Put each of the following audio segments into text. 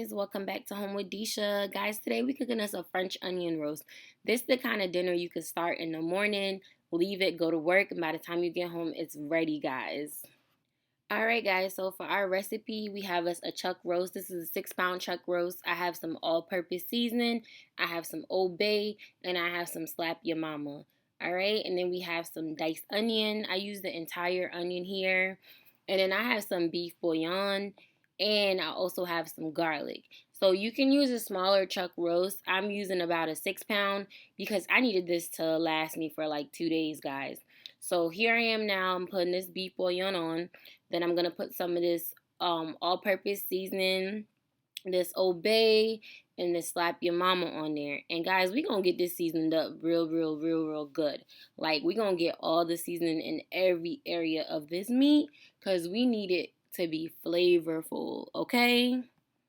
guys, welcome back to Home with Desha. Guys, today we cooking us a French onion roast. This is the kind of dinner you can start in the morning, leave it, go to work, and by the time you get home, it's ready, guys. Alright guys, so for our recipe, we have us a chuck roast. This is a 6-pound chuck roast. I have some all-purpose seasoning, I have some Old Bay, and I have some Slap Your Mama. Alright, and then we have some diced onion. I use the entire onion here. And then I have some beef bouillon, and I also have some garlic. So you can use a smaller chuck roast. I'm using about a 6-pound because I needed this to last me for like 2 days, guys. So here I am now. I'm putting this beef bouillon on. Then I'm going to put some of this all-purpose seasoning, this Old Bay, and this Slap Your Mama on there. And guys, we going to get this seasoned up real good. Like, we going to get all the seasoning in every area of this meat because we need it to be flavorful, okay?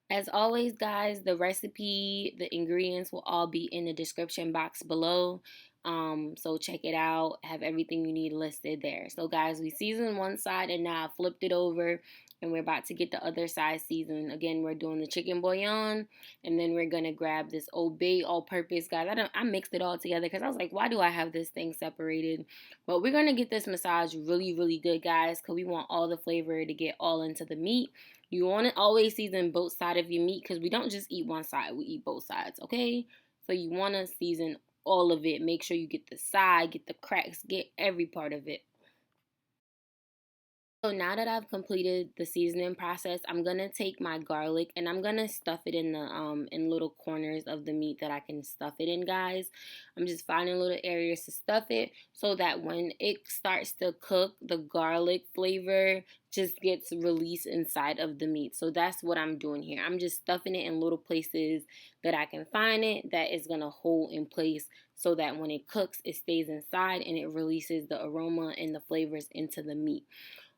As always, guys, the recipe, the ingredients will all be in the description box below. So check it out. Have everything you need listed there. So guys, we seasoned one side and now I flipped it over and we're about to get the other side seasoned. Again, we're doing the chicken bouillon and then we're gonna grab this Old Bay all-purpose, guys. I mixed it all together because I was like, why do I have this thing separated? But we're gonna get this massage really good, guys, because we want all the flavor to get all into the meat. You want to always season both sides of your meat because we don't just eat one side, we eat both sides, okay? So you want to season all of it. Make sure you get the side, get the cracks, get every part of it. So now that I've completed the seasoning process, I'm gonna take my garlic and I'm gonna stuff it in the in little corners of the meat that I can stuff it in, guys. I'm just finding little areas to stuff it so that when it starts to cook, the garlic flavor just gets released inside of the meat. So that's what I'm doing here. I'm just stuffing it in little places that I can find it that is gonna hold in place so that when it cooks, it stays inside and it releases the aroma and the flavors into the meat.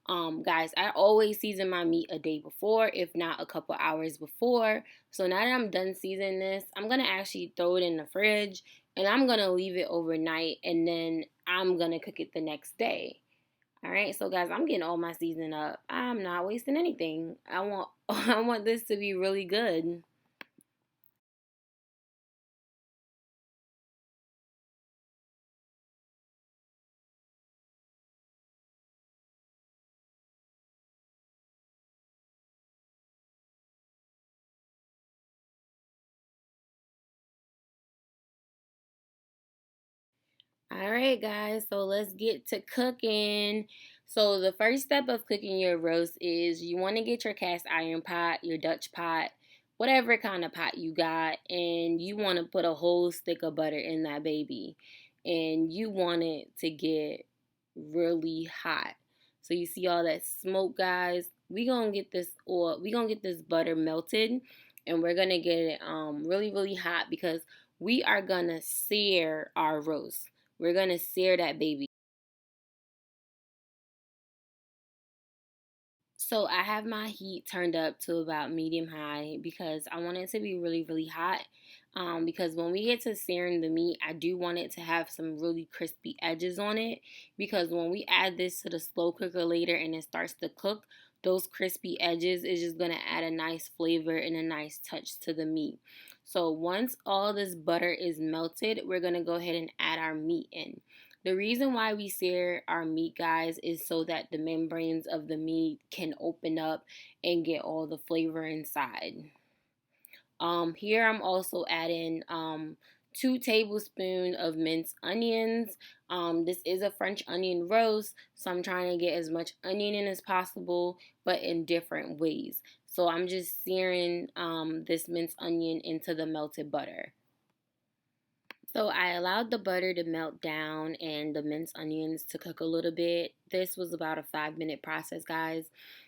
Guys, I always season my meat a day before, if not a couple hours before. So now that I'm done seasoning this, I'm gonna actually throw it in the fridge and I'm gonna leave it overnight and then I'm gonna cook it the next day. Alright, so guys, I'm getting all my seasoning up. I'm not wasting anything. I want I want this to be really good. All right, guys, so let's get to cooking. So the first step of cooking your roast is you want to get your cast iron pot, your Dutch pot, whatever kind of pot you got, and you want to put a whole stick of butter in that baby. And you want it to get really hot. So you see all that smoke, guys? We gonna get this butter melted and we're gonna get it really hot because we are gonna sear our roast. We're going to sear that baby. So I have my heat turned up to about medium high because I want it to be really hot. Because when we get to searing the meat, I do want it to have some really crispy edges on it. Because when we add this to the slow cooker later and it starts to cook, those crispy edges is just going to add a nice flavor and a nice touch to the meat. So once all this butter is melted, we're going to go ahead and add our meat in. The reason why we sear our meat, guys, is so that the membranes of the meat can open up and get all the flavor inside. Here I'm also adding 2 tablespoons of minced onions. This is a French onion roast, so I'm trying to get as much onion in as possible, but in different ways. So I'm just searing this minced onion into the melted butter. So I allowed the butter to melt down and the minced onions to cook a little bit. This was about a 5-minute process, guys.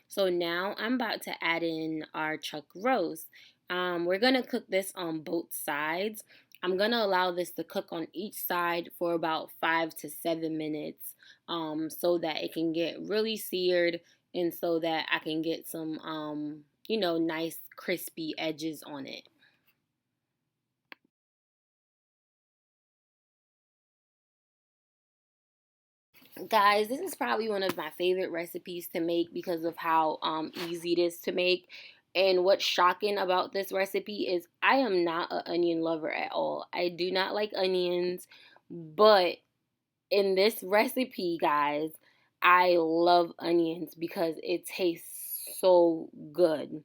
So now I'm about to add in our chuck roast. We're going to cook this on both sides. I'm going to allow this to cook on each side for about 5 to 7 minutes so that it can get really seared and so that I can get some, nice crispy edges on it. Guys, this is probably one of my favorite recipes to make because of how easy it is to make. And what's shocking about this recipe is I am not an onion lover at all. I do not like onions, but in this recipe, guys, I love onions because it tastes so good.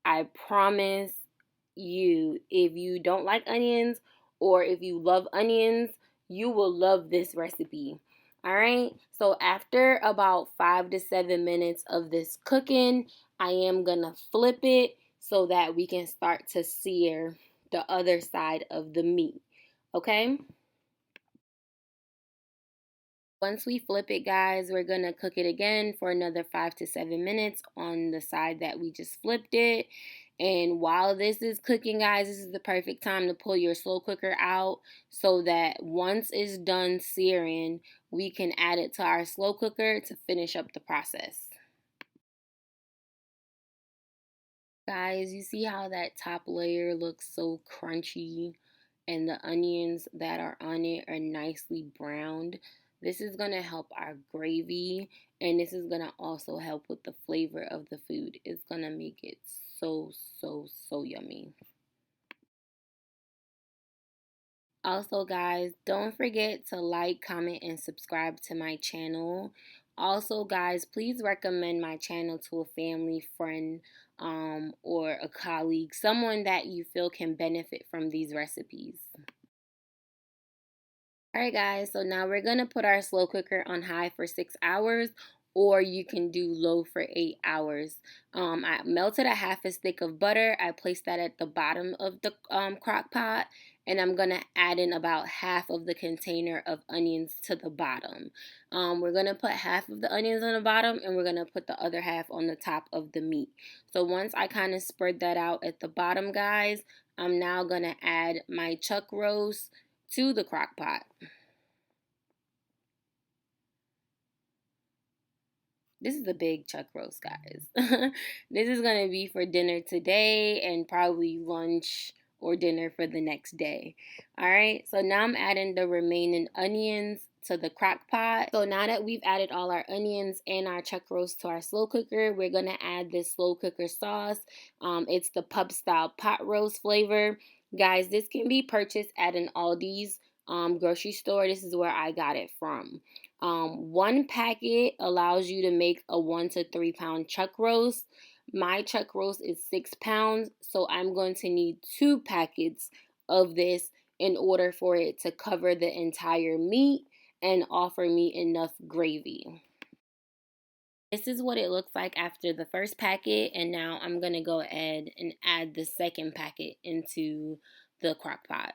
I promise you, if you don't like onions or if you love onions, you will love this recipe. All right. So after about 5 to 7 minutes of this cooking, I am going to flip it so that we can start to sear the other side of the meat. Okay. Once we flip it, guys, we're going to cook it again for another 5 to 7 minutes on the side that we just flipped it. And while this is cooking, guys, this is the perfect time to pull your slow cooker out so that once it's done searing, we can add it to our slow cooker to finish up the process. Guys, you see how that top layer looks so crunchy and the onions that are on it are nicely browned? This is going to help our gravy, and this is going to also help with the flavor of the food. It's going to make it so, so, so yummy. Also, guys, don't forget to like, comment, and subscribe to my channel. Also, guys, please recommend my channel to a family, friend, or a colleague, someone that you feel can benefit from these recipes. Alright guys, so now we're going to put our slow cooker on high for 6 hours, or you can do low for 8 hours. I melted a half a stick of butter. I placed that at the bottom of the crock pot, and I'm going to add in about half of the container of onions to the bottom. We're going to put half of the onions on the bottom, and we're going to put the other half on the top of the meat. So once I kind of spread that out at the bottom, guys, I'm now going to add my chuck roast to the crock pot. This is a big chuck roast, guys. This is going to be for dinner today and probably lunch or dinner for the next day. All right, so now I'm adding the remaining onions to the crock pot. So now that we've added all our onions and our chuck roast to our slow cooker, we're going to add this slow cooker sauce. It's the pub style pot roast flavor. Guys, this can be purchased at an Aldi's grocery store. This is where I got it from. One packet allows you to make a 1 to 3 pound chuck roast. My chuck roast is 6 pounds, so I'm going to need 2 packets of this in order for it to cover the entire meat and offer me enough gravy. This is what it looks like after the first packet, and now I'm going to go ahead and add the second packet into the crock pot.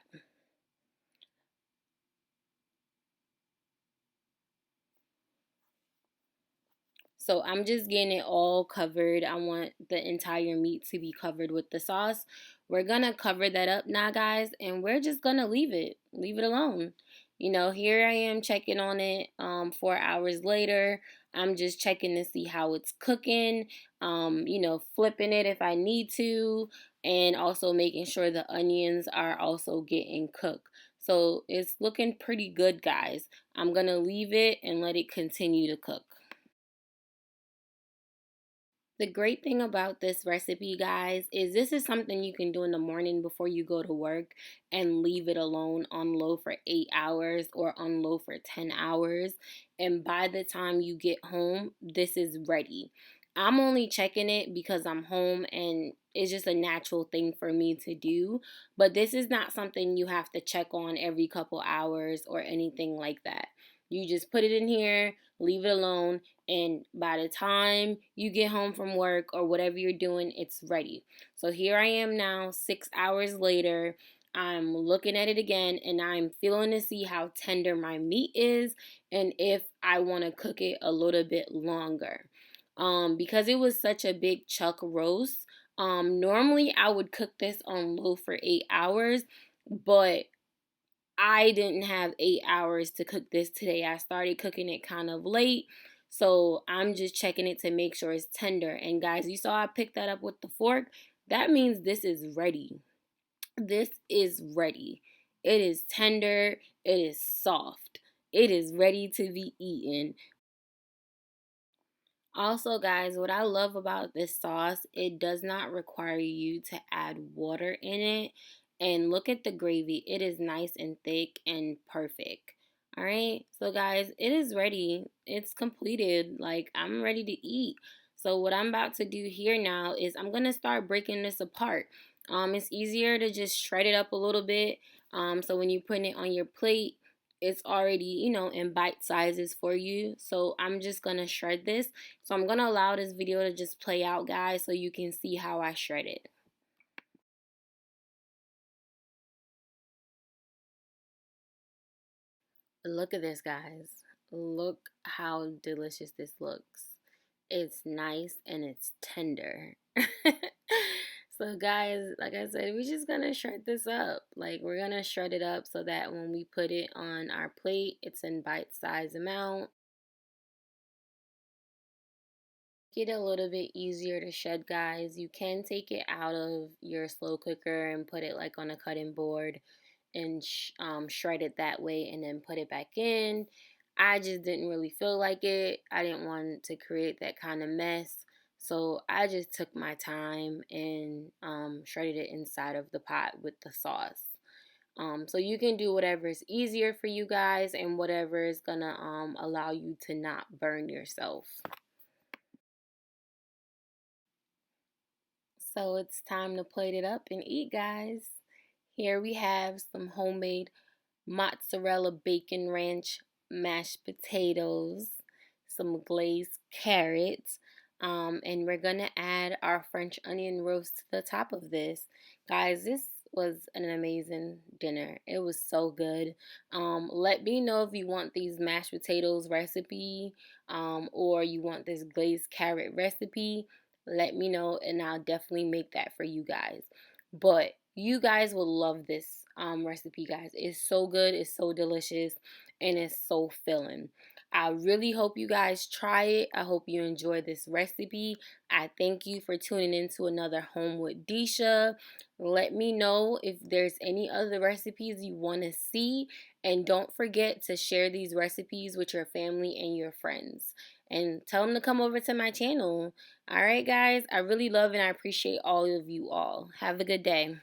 So I'm just getting it all covered. I want the entire meat to be covered with the sauce. We're going to cover that up now, guys, and we're just going to leave it alone. You know, here I am checking on it 4 hours later. I'm just checking to see how it's cooking, you know, flipping it if I need to, and also making sure the onions are also getting cooked. So it's looking pretty good, guys. I'm going to leave it and let it continue to cook. The great thing about this recipe, guys, is this is something you can do in the morning before you go to work and leave it alone on low for 8 hours or on low for 10 hours. And by the time you get home, this is ready. I'm only checking it because I'm home and it's just a natural thing for me to do. But this is not something you have to check on every couple hours or anything like that. You just put it in here, leave it alone, and by the time you get home from work or whatever you're doing, it's ready. So here I am now, 6 hours later. I'm looking at it again and I'm feeling to see how tender my meat is and if I want to cook it a little bit longer. Because it was such a big chuck roast, normally I would cook this on low for 8 hours, but I didn't have 8 hours to cook this today. I started cooking it kind of late. So I'm just checking it to make sure it's tender. And guys, you saw I picked that up with the fork. That means this is ready. This is ready. It is tender. It is soft. It is ready to be eaten. Also, guys, what I love about this sauce, it does not require you to add water in it. And look at the gravy. It is nice and thick and perfect. All right. So, guys, it is ready. It's completed. Like, I'm ready to eat. So, what I'm about to do here now is I'm going to start breaking this apart. It's easier to just shred it up a little bit. So when you put it on your plate, it's already, in bite sizes for you. So I'm just going to shred this. So I'm going to allow this video to just play out, guys, so you can see how I shred it. Look at this, guys. Look how delicious this looks. It's nice and it's tender. So, guys, like I said, we're just gonna shred this up. Like, we're gonna shred it up so that when we put it on our plate, it's in bite-sized amount. Get a little bit easier to shred, guys. You can take it out of your slow cooker and put it like on a cutting board and shred it that way and then put it back in. I just didn't really feel like it. I didn't want to create that kind of mess. So I just took my time and shredded it inside of the pot with the sauce. So you can do whatever is easier for you guys and whatever is gonna allow you to not burn yourself. So it's time to plate it up and eat, guys. Here we have some homemade mozzarella bacon ranch mashed potatoes, some glazed carrots, and we're gonna add our French onion roast to the top of this. Guys, this was an amazing dinner. It was so good. Let me know if you want these mashed potatoes recipe, or you want this glazed carrot recipe. Let me know and I'll definitely make that for you guys. But you guys will love this recipe, guys. It's so good, it's so delicious, and it's so filling. I really hope you guys try it. I hope you enjoy this recipe. I thank you for tuning in to another Home with Desha. Let me know if there's any other recipes you want to see. And don't forget to share these recipes with your family and your friends. And tell them to come over to my channel. All right, guys. I really love and I appreciate all of you all. Have a good day.